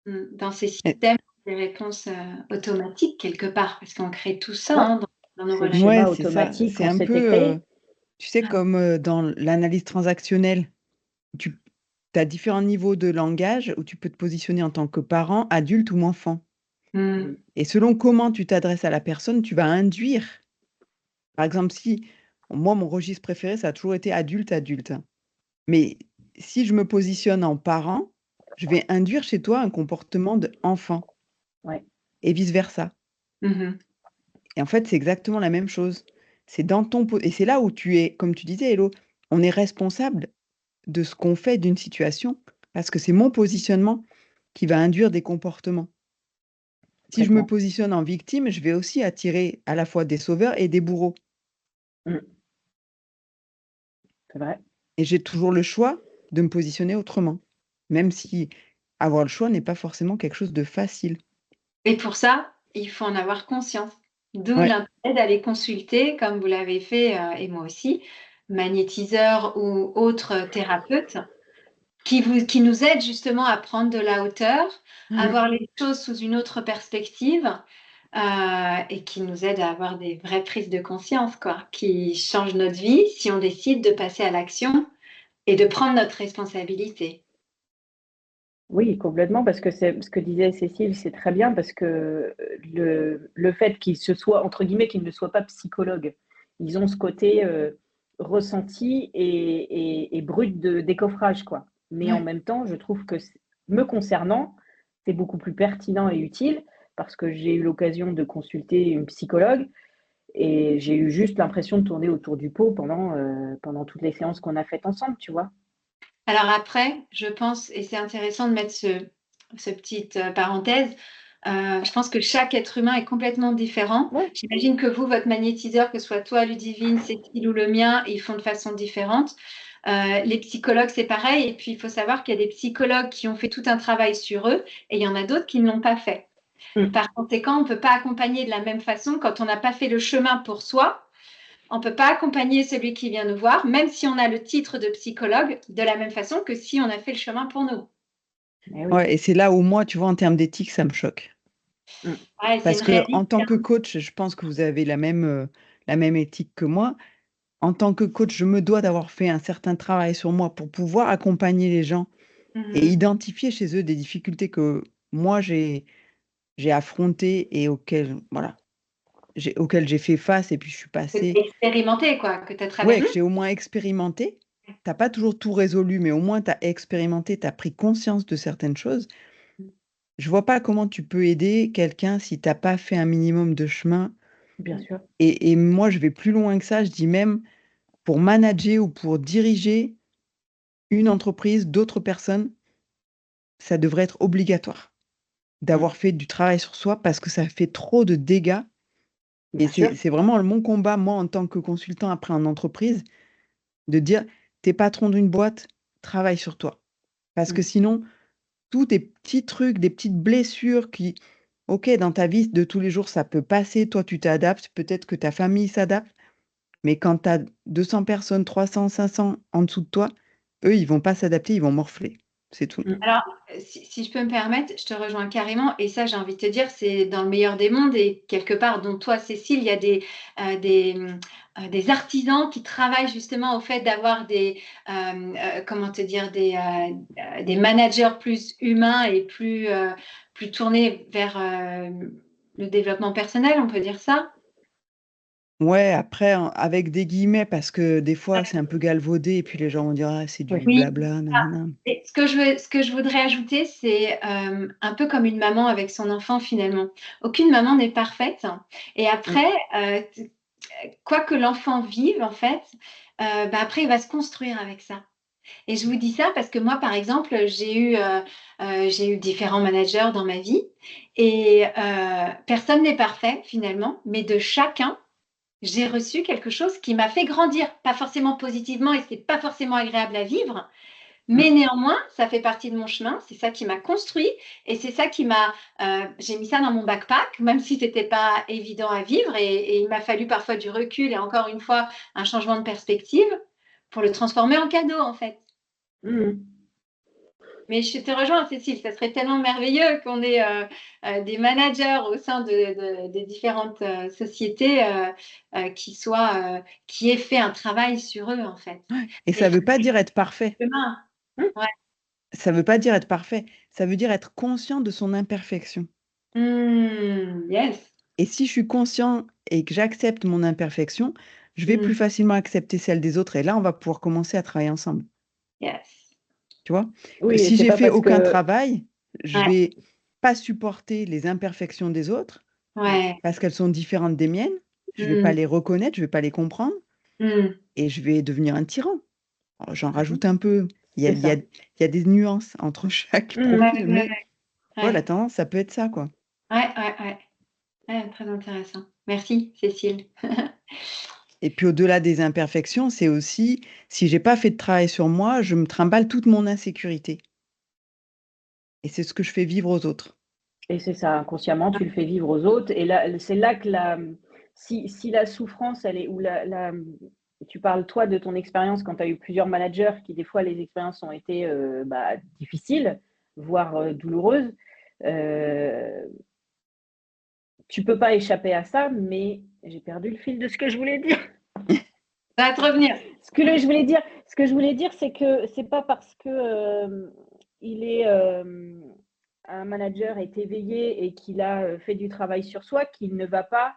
dans ces Et- systèmes, des réponses automatiques quelque part, parce qu'on crée tout ça Ouais, dans nos c'est le relations. ouais, schéma c'est ça. automatique C'est qu'on un s'était peu, créé. tu sais, comme dans l'analyse transactionnelle, tu as différents niveaux de langage où tu peux te positionner en tant que parent, adulte ou enfant. Mm. Et selon comment tu t'adresses à la personne, tu vas induire. Par exemple, si moi, mon registre préféré, ça a toujours été adulte-adulte. Mais si je me positionne en parent, je vais induire chez toi un comportement d'enfant Ouais. et vice-versa. Mhm. Et en fait, c'est exactement la même chose. C'est dans ton et c'est là où tu es, comme tu disais, Hello, on est responsable de ce qu'on fait d'une situation parce que c'est mon positionnement qui va induire des comportements. Si je me Complètement. positionne en victime, je vais aussi attirer à la fois des sauveurs et des bourreaux. Mm. C'est vrai. Et j'ai toujours le choix de me positionner autrement, même si avoir le choix n'est pas forcément quelque chose de facile. Et pour ça, il faut en avoir conscience. D'où Ouais, l'intérêt d'aller consulter, comme vous l'avez fait, et moi aussi, magnétiseur ou autre thérapeute, qui nous aide justement à prendre de la hauteur, à voir les choses sous une autre perspective, et qui nous aide à avoir des vraies prises de conscience, quoi, qui changent notre vie si on décide de passer à l'action et de prendre notre responsabilité. Oui, complètement, parce que c'est ce que disait Cécile, c'est très bien, parce que le fait qu'ils se soient, entre guillemets, qu'ils ne soient pas psychologues, ils ont ce côté ressenti et brut de décoffrage, quoi. Mais en ouais. même temps, je trouve que me concernant, c'est beaucoup plus pertinent et utile, parce que j'ai eu l'occasion de consulter une psychologue et j'ai eu juste l'impression de tourner autour du pot pendant toutes les séances qu'on a faites ensemble, tu vois. Alors après, je pense, et c'est intéressant de mettre ce petite parenthèse, je pense que chaque être humain est complètement différent. Ouais, J'imagine que vous, votre magnétiseur, que ce soit toi, Ludivine, Cécile ou le mien, ils font de façon différente. Les psychologues, c'est pareil. Et puis, il faut savoir qu'il y a des psychologues qui ont fait tout un travail sur eux et il y en a d'autres qui ne l'ont pas fait. mm, Par conséquent, on ne peut pas accompagner de la même façon quand on n'a pas fait le chemin pour soi. On ne peut pas accompagner celui qui vient nous voir, même si on a le titre de psychologue, de la même façon que si on a fait le chemin pour nous. eh oui. Ouais, et c'est là où moi, tu vois, en termes d'éthique, ça me choque. Mm. Ouais, c'est Parce une que en réalité. tant que coach, je pense que vous avez la même éthique que moi. En tant que coach, je me dois d'avoir fait un certain travail sur moi pour pouvoir accompagner les gens et Mhm. identifier chez eux des difficultés que moi j'ai affrontées et auxquelles j'ai fait face et puis je suis Que tu passée. as expérimenté, quoi, que tu as Ouais, travaillé. que j'ai au moins expérimenté. T'as pas toujours tout résolu, mais au moins tu as expérimenté, tu as pris conscience de certaines choses. Je vois pas comment tu peux aider quelqu'un si t'as pas fait un minimum de chemin. Bien sûr. Et moi, je vais plus loin que ça. Je dis même pour manager ou pour diriger une entreprise, d'autres personnes, ça devrait être obligatoire Mm. d'avoir fait du travail sur soi parce que ça fait trop de dégâts. Et Bien sûr. c'est vraiment mon combat, moi, en tant que consultant après en entreprise, de dire, t'es patron d'une boîte, travaille sur toi. Parce que Mm. sinon, tous tes petits trucs, des petites blessures qui, OK, dans ta vie de tous les jours, ça peut passer, toi, tu t'adaptes, peut-être que ta famille s'adapte, mais quand tu as 200 personnes, 300, 500 en dessous de toi, eux, ils vont pas s'adapter, ils vont morfler. C'est tout. Mm. Alors, si je peux me permettre, je te rejoins carrément. Et ça, j'ai envie de te dire, c'est dans le meilleur des mondes. Et quelque part, dont toi, Cécile, il y a des artisans qui travaillent justement au fait d'avoir comment te dire, des managers plus humains et plus tournés vers le développement personnel, on peut dire ça. Ouais, après, avec des guillemets, parce que des fois, c'est un peu galvaudé et puis les gens vont dire: «Ah, c'est du Oui. Oui. blabla, Ah, nanana». et ce que je voudrais ajouter, c'est un peu comme une maman avec son enfant finalement. Aucune maman n'est parfaite. Et Mm. après, quoi que l'enfant vive, en fait, bah, après, il va se construire avec ça. Et je vous dis ça parce que moi, par exemple, j'ai eu différents managers dans ma vie et personne n'est parfait finalement, mais de chacun, j'ai reçu quelque chose qui m'a fait grandir, pas forcément positivement et c'est pas forcément agréable à vivre, Mais néanmoins, ça fait partie de mon chemin, c'est ça qui m'a construit et c'est ça qui m'a j'ai mis ça dans mon backpack, même si c'était pas évident à vivre et il m'a fallu parfois du recul et encore une fois, un changement de perspective pour le transformer en cadeau, en fait. Mais je te rejoins, Cécile, ça serait tellement merveilleux qu'on ait des managers au sein des différentes sociétés qui aient fait un travail sur eux, en fait. Et ça veut pas dire être parfait. Demain, ouais. Ça veut pas dire être parfait. Ça veut dire être conscient de son imperfection. Yes. Et si je suis conscient et que j'accepte mon imperfection, je vais plus facilement accepter celle des autres. Et là, on va pouvoir commencer à travailler ensemble. Yes. Tu vois? Oui, Si c'est j'ai pas fait parce aucun que travail, je Ouais. vais pas supporter les imperfections des autres Ouais. parce qu'elles sont différentes des miennes. Je vais pas les reconnaître, je vais pas les comprendre et je vais devenir un tyran. Alors, j'en rajoute un peu. Il y a, c'est il y a- ça. il y a des nuances entre chaque Ouais, profil, mais ouais. voilà, la tendance, ça peut être ça, quoi. Ouais, très intéressant. Merci, Cécile. Et puis au-delà des imperfections, c'est aussi, si j'ai pas fait de travail sur moi, je me trimballe toute mon insécurité. Et c'est ce que je fais vivre aux autres. Et c'est ça, inconsciemment, tu le fais vivre aux autres. Et là, c'est là que si la souffrance, elle est, ou tu parles toi de ton expérience quand tu as eu plusieurs managers qui, des fois, les expériences ont été difficiles, voire douloureuses. Tu peux pas échapper à ça, mais j'ai perdu le fil de ce que je voulais dire. Ça va te revenir. Ce que je voulais dire, c'est que c'est pas parce que un manager est éveillé et qu'il a fait du travail sur soi qu'il ne va pas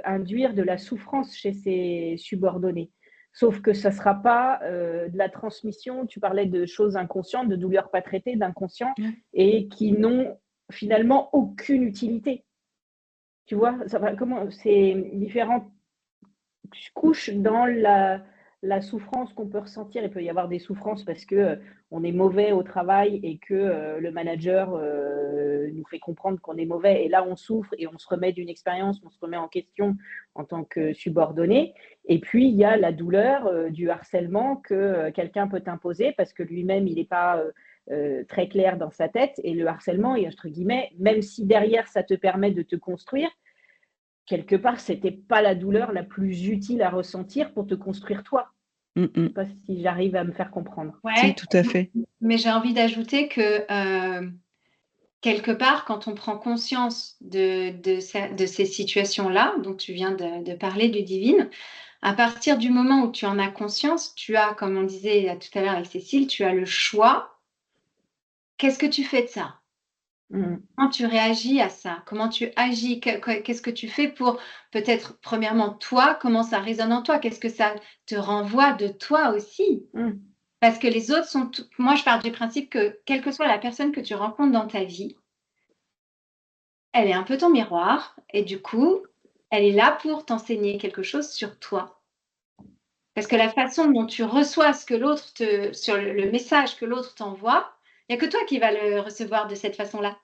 induire de la souffrance chez ses subordonnés. Sauf que ça ne sera pas de la transmission. Tu parlais de choses inconscientes, de douleurs pas traitées, d'inconscients, et qui n'ont finalement aucune utilité. Tu vois, comment c'est différentes couches dans la souffrance qu'on peut ressentir. Il peut y avoir des souffrances parce que on est mauvais au travail et que le manager nous fait comprendre qu'on est mauvais. Et là, on souffre et on se remet d'une expérience, on se remet en question en tant que subordonné. Et puis, il y a la douleur du harcèlement que quelqu'un peut imposer parce que lui-même, il n'est pas très clair dans sa tête. Et le harcèlement, et entre guillemets, même si derrière, ça te permet de te construire, quelque part, c'était pas la douleur la plus utile à ressentir pour te construire toi. Je ne sais pas si j'arrive à me faire comprendre. Ouais, Si, tout à fait. mais j'ai envie d'ajouter que quelque part, quand on prend conscience de ces situations-là, dont tu viens de parler, Ludivine, à partir du moment où tu en as conscience, tu as, comme on disait tout à l'heure avec Cécile, tu as le choix. Qu'est-ce que tu fais de ça? Comment tu réagis à ça? Comment tu agis? Qu'est-ce que tu fais pour peut-être, premièrement, toi, comment ça résonne en toi? Qu'est-ce que ça te renvoie de toi aussi? Parce que les autres sont... Moi, je pars du principe que, quelle que soit la personne que tu rencontres dans ta vie, elle est un peu ton miroir et du coup, elle est là pour t'enseigner quelque chose sur toi. Parce que la façon dont tu reçois ce que l'autre sur le message que l'autre t'envoie, il n'y a que toi qui vas le recevoir de cette façon-là.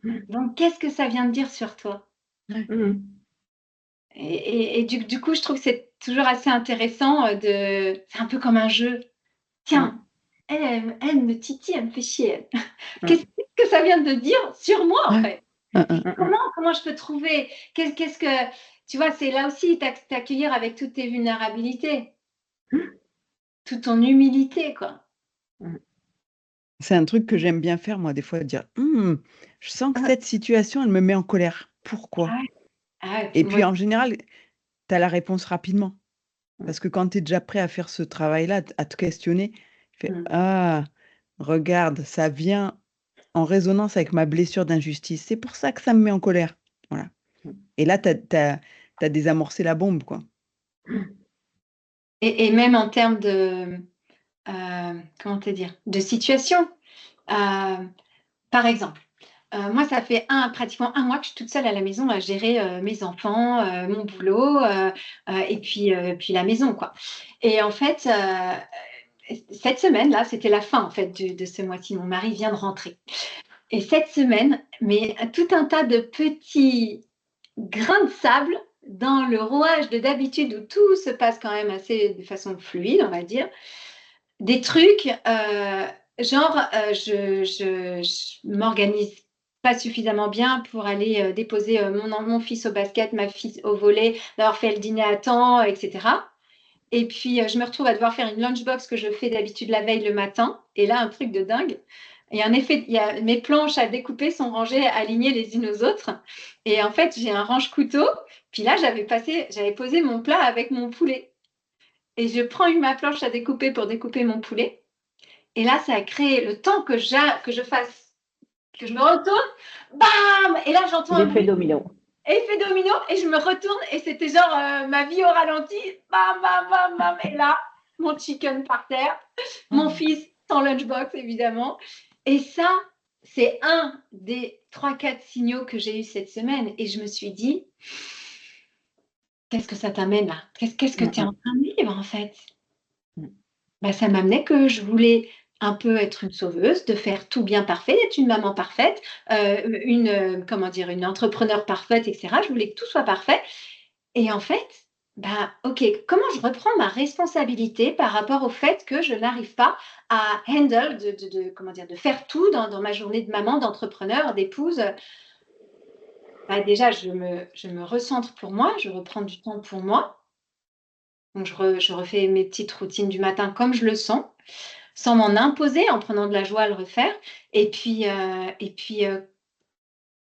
Donc, qu'est-ce que ça vient de dire sur toi? Et du coup, je trouve que c'est toujours assez intéressant c'est un peu comme un jeu. Tiens, elle me titille, elle me fait chier. Qu'est-ce que ça vient de dire sur moi, en fait? Comment je peux trouver qu'est-ce que tu vois, c'est là aussi t'accueillir avec toutes tes vulnérabilités, toute ton humilité, quoi. C'est un truc que j'aime bien faire, moi, des fois, de dire je sens que cette situation, elle me met en colère. Pourquoi? Et puis, en général, tu as la réponse rapidement. Parce que quand tu es déjà prêt à faire ce travail-là, à te questionner, tu fais ah, regarde, ça vient en résonance avec ma blessure d'injustice. C'est pour ça que ça me met en colère. Voilà. Et là, tu as désamorcé la bombe, quoi. Et même en termes de comment te dire? De situation. Par exemple, moi, ça fait pratiquement 1 mois que je suis toute seule à la maison à gérer mes enfants, mon boulot, et puis la maison, quoi. Et en fait, cette semaine-là, c'était la fin, en fait, de ce mois-ci. Mon mari vient de rentrer. Et cette semaine, mais tout un tas de petits grains de sable dans le rouage de d'habitude où tout se passe quand même assez de façon fluide, on va dire. des trucs, genre, je m'organise pas suffisamment bien pour aller déposer mon fils au basket, ma fille au volley, d'avoir fait le dîner à temps, etc. Et puis, je me retrouve à devoir faire une lunchbox que je fais d'habitude la veille le matin. Et là, un truc de dingue. Mes planches à découper sont rangées, alignées les unes aux autres. Et en fait, j'ai un range-couteau. Puis là, j'avais posé mon plat avec mon poulet. Et je prends ma planche à découper pour découper mon poulet. Et là, ça a créé le temps que je me retourne, bam! Et là, j'entends un L'effet bruit, domino. effet domino, et je me retourne, et c'était genre ma vie au ralenti, bam, bam, bam, bam. Et là, mon chicken par terre, mon fils sans lunchbox, évidemment. Et ça, c'est un des 3-4 signaux que j'ai eu cette semaine. Et je me suis dit, qu'est-ce que ça t'amène là? Qu'est-ce que tu es en train de vivre, en fait? Bah, ça m'amenait que je voulais un peu être une sauveuse, de faire tout bien parfait, d'être une maman parfaite, une entrepreneur parfaite, etc. Je voulais que tout soit parfait. Et en fait, bah, OK, comment je reprends ma responsabilité par rapport au fait que je n'arrive pas à handle de faire tout dans ma journée de maman, d'entrepreneur, d'épouse. Bah, déjà, je me recentre pour moi, je reprends du temps pour moi. Donc je refais mes petites routines du matin comme je le sens, sans m'en imposer, en prenant de la joie à le refaire. Et puis,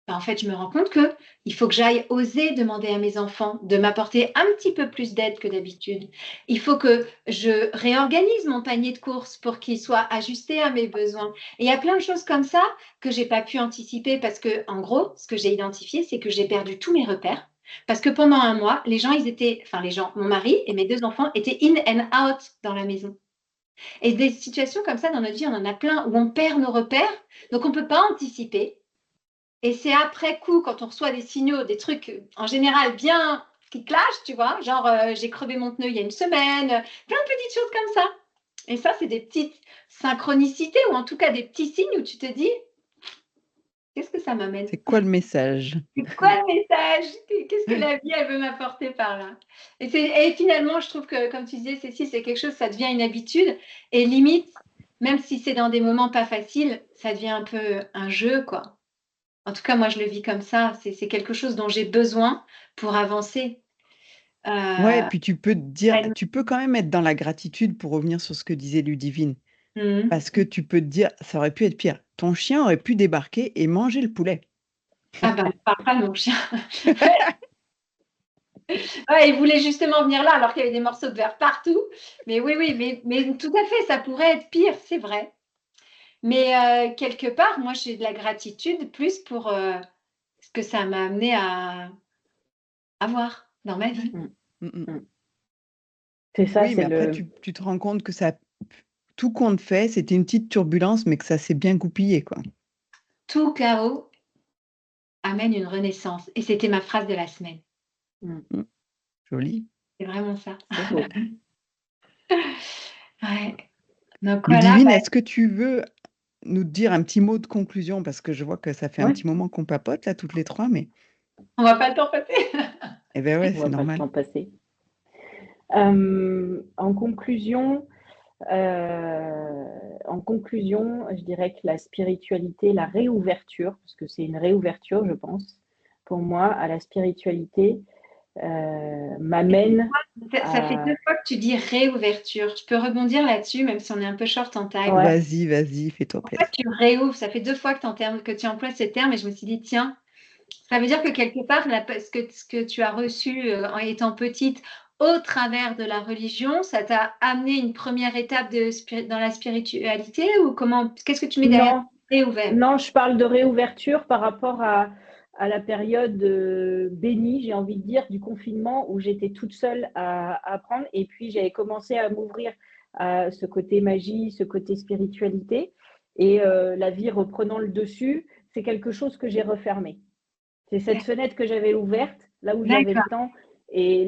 bah, en fait, je me rends compte qu'il faut que j'aille oser demander à mes enfants de m'apporter un petit peu plus d'aide que d'habitude. Il faut que je réorganise mon panier de courses pour qu'il soit ajusté à mes besoins. Et il y a plein de choses comme ça que j'ai pas pu anticiper parce que, en gros, ce que j'ai identifié, c'est que j'ai perdu tous mes repères. Parce que pendant un mois, mon mari et mes 2 enfants étaient in and out dans la maison. Et des situations comme ça dans notre vie, on en a plein où on perd nos repères, donc on ne peut pas anticiper. Et c'est après coup, quand on reçoit des signaux, des trucs en général bien qui clashent, tu vois, genre j'ai crevé mon pneu il y a une semaine, plein de petites choses comme ça. Et ça, c'est des petites synchronicités ou en tout cas des petits signes où tu te dis, qu'est-ce que ça m'amène? C'est quoi le message? C'est quoi le message? Qu'est-ce que la vie, elle veut m'apporter par là? Et finalement, je trouve que, comme tu disais, Cécile, c'est quelque chose, ça devient une habitude. Et limite, même si c'est dans des moments pas faciles, ça devient un peu un jeu, quoi. En tout cas, moi, je le vis comme ça. C'est quelque chose dont j'ai besoin pour avancer. Ouais, Euh, puis tu peux te dire, tu peux quand même être dans la gratitude pour revenir sur ce que disait Ludivine. Parce que tu peux te dire, ça aurait pu être pire. Ton chien aurait pu débarquer et manger le poulet. Ah ben, parle pas de mon chien. Ouais, il voulait justement venir là alors qu'il y avait des morceaux de verre partout. Mais oui, mais tout à fait, ça pourrait être pire, c'est vrai. Mais quelque part, moi, j'ai de la gratitude plus pour ce que ça m'a amené à avoir dans ma vie. Mm, mm. C'est ça, Oui, mais c'est après, le. tu te rends compte que ça, tout compte fait, c'était une petite turbulence, mais que ça s'est bien goupillé, quoi. Tout chaos amène une renaissance. Et c'était ma phrase de la semaine. Mm. Joli. C'est vraiment ça. C'est beau. Ouais. Donc voilà, Ludivine, est-ce que tu veux nous dire un petit mot de conclusion? Parce que je vois que ça fait un Ouais, petit moment qu'on papote, là, toutes les trois, mais on va pas le temps passer. eh ben ouais, on c'est voit pas le normal. temps passer. En conclusion, je dirais que la spiritualité, la réouverture, parce que c'est une réouverture, je pense, pour moi, à la spiritualité, m'amène Ça fait 2 à. fois que tu dis réouverture. Je peux rebondir là-dessus, même si on est un peu short en time. Ouais, Vas-y, fais-toi Pourquoi plaisir. tu réouvres? Ça fait 2 fois que tu emploies ces termes et je me suis dit, tiens, ça veut dire que quelque part, ce que tu as reçu en étant petite au travers de la religion, ça t'a amené une première étape dans la spiritualité ou qu'est-ce que tu mets derrière non, réouvert? non, je parle de réouverture par rapport à la période bénie, j'ai envie de dire, du confinement où j'étais toute seule à apprendre et puis j'avais commencé à m'ouvrir à ce côté magie, ce côté spiritualité et la vie reprenant le dessus, c'est quelque chose que j'ai refermé. C'est cette fenêtre que j'avais ouverte, là où j'avais le D'accord. temps et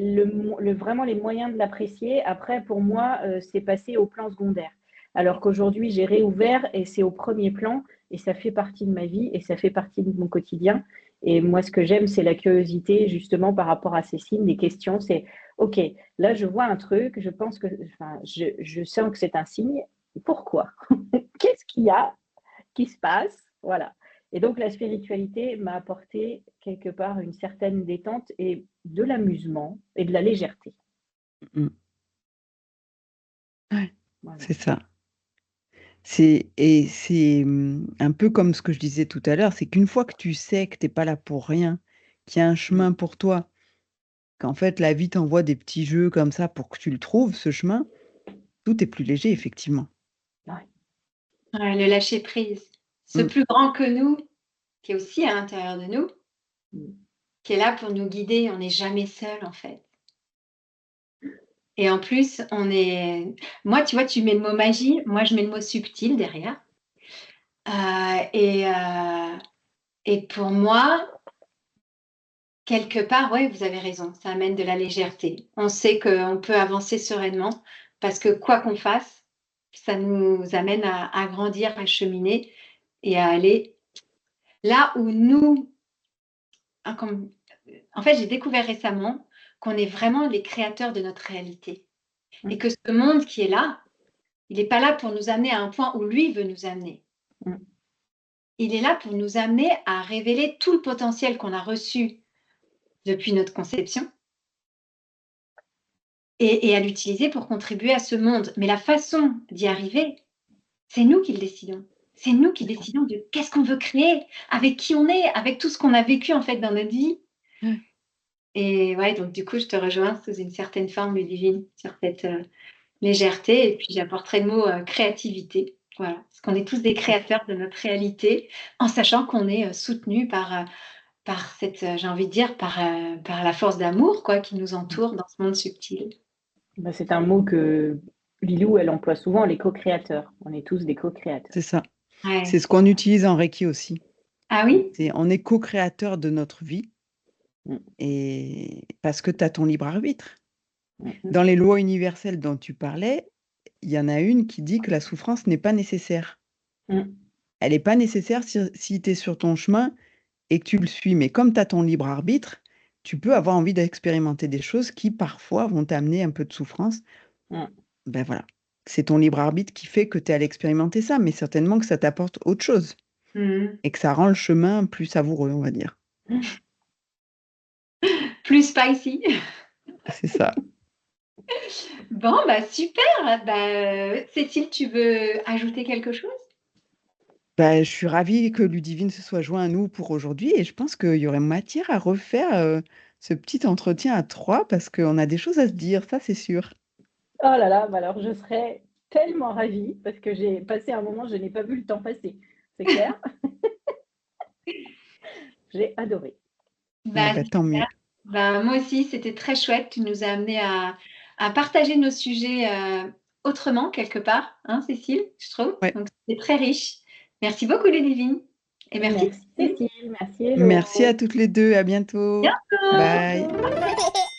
vraiment les moyens de l'apprécier. Après, pour moi, c'est passé au plan secondaire. Alors qu'aujourd'hui, j'ai réouvert et c'est au premier plan et ça fait partie de ma vie et ça fait partie de mon quotidien. Et moi, ce que j'aime, c'est la curiosité, justement, par rapport à ces signes, des questions. C'est, OK, là, je vois un truc, je pense que, enfin, je sens que c'est un signe. Pourquoi? Qu'est-ce qu'il y a qui se passe? Voilà. Et donc, la spiritualité m'a apporté quelque part une certaine détente et de l'amusement et de la légèreté. Mmh. Ouais, Voilà. c'est ça. C'est un peu comme ce que je disais tout à l'heure, c'est qu'une fois que tu sais que tu es pas là pour rien, qu'il y a un chemin pour toi, qu'en fait la vie t'envoie des petits jeux comme ça pour que tu le trouves, ce chemin, tout est plus léger effectivement. Ouais. Ouais, le lâcher prise. Ce Mmh. plus grand que nous, qui est aussi à l'intérieur de nous, Mmh. qui est là pour nous guider. On n'est jamais seul, en fait. Et en plus, moi, tu vois, tu mets le mot magie, moi, je mets le mot subtil derrière. Et pour moi, quelque part, ouais, vous avez raison, ça amène de la légèreté. On sait qu'on peut avancer sereinement parce que quoi qu'on fasse, ça nous amène à grandir, à cheminer et à aller là où nous, en fait, j'ai découvert récemment qu'on est vraiment les créateurs de notre réalité et que ce monde qui est là, il n'est pas là pour nous amener à un point où lui veut nous amener. Mmh. Il est là pour nous amener à révéler tout le potentiel qu'on a reçu depuis notre conception et à l'utiliser pour contribuer à ce monde. Mais la façon d'y arriver, c'est nous qui le décidons. C'est nous qui décidons de qu'est-ce qu'on veut créer, avec qui on est, avec tout ce qu'on a vécu en fait dans notre vie. Ouais. Et ouais, donc du coup, je te rejoins sous une certaine forme divine sur cette légèreté. Et puis j'apporterai le mot créativité. Voilà, parce qu'on est tous des créateurs de notre réalité, en sachant qu'on est soutenu par cette, j'ai envie de dire, par la force d'amour quoi, qui nous entoure dans ce monde subtil. Bah, c'est un mot que Lilou, elle emploie souvent, les co-créateurs. On est tous des co-créateurs. C'est ça. Ouais. C'est ce qu'on utilise en Reiki aussi. Ah oui? On est co-créateur de notre vie Mmh. et parce que tu as ton libre arbitre. Mmh. Dans les lois universelles dont tu parlais, il y en a une qui dit que la souffrance n'est pas nécessaire. Mmh. Elle n'est pas nécessaire si tu es sur ton chemin et que tu le suis. Mais comme tu as ton libre arbitre, tu peux avoir envie d'expérimenter des choses qui, parfois, vont t'amener un peu de souffrance. Mmh. Ben voilà. C'est ton libre arbitre qui fait que tu es allé expérimenter ça, mais certainement que ça t'apporte autre chose Mmh. et que ça rend le chemin plus savoureux, on va dire. Plus spicy. C'est ça. Bon, bah super. Bah, Cécile, tu veux ajouter quelque chose? Bah, je suis ravie que Ludivine se soit joint à nous pour aujourd'hui et je pense qu'il y aurait matière à refaire, ce petit entretien à 3 parce qu'on a des choses à se dire, ça c'est sûr. Oh là là, bah alors je serais tellement ravie parce que j'ai passé un moment, je n'ai pas vu le temps passer. C'est clair? J'ai adoré. Ah Bah, bah, tant mieux. super. Bah, moi aussi, c'était très chouette. Tu nous as amené à partager nos sujets autrement, quelque part, hein, Cécile, je trouve. Ouais. Donc, c'était très riche. Merci beaucoup, Ludivine. Et merci. Merci Cécile, merci Merci à Hello. toutes les 2, à bientôt. Bientôt. Bye. Bientôt.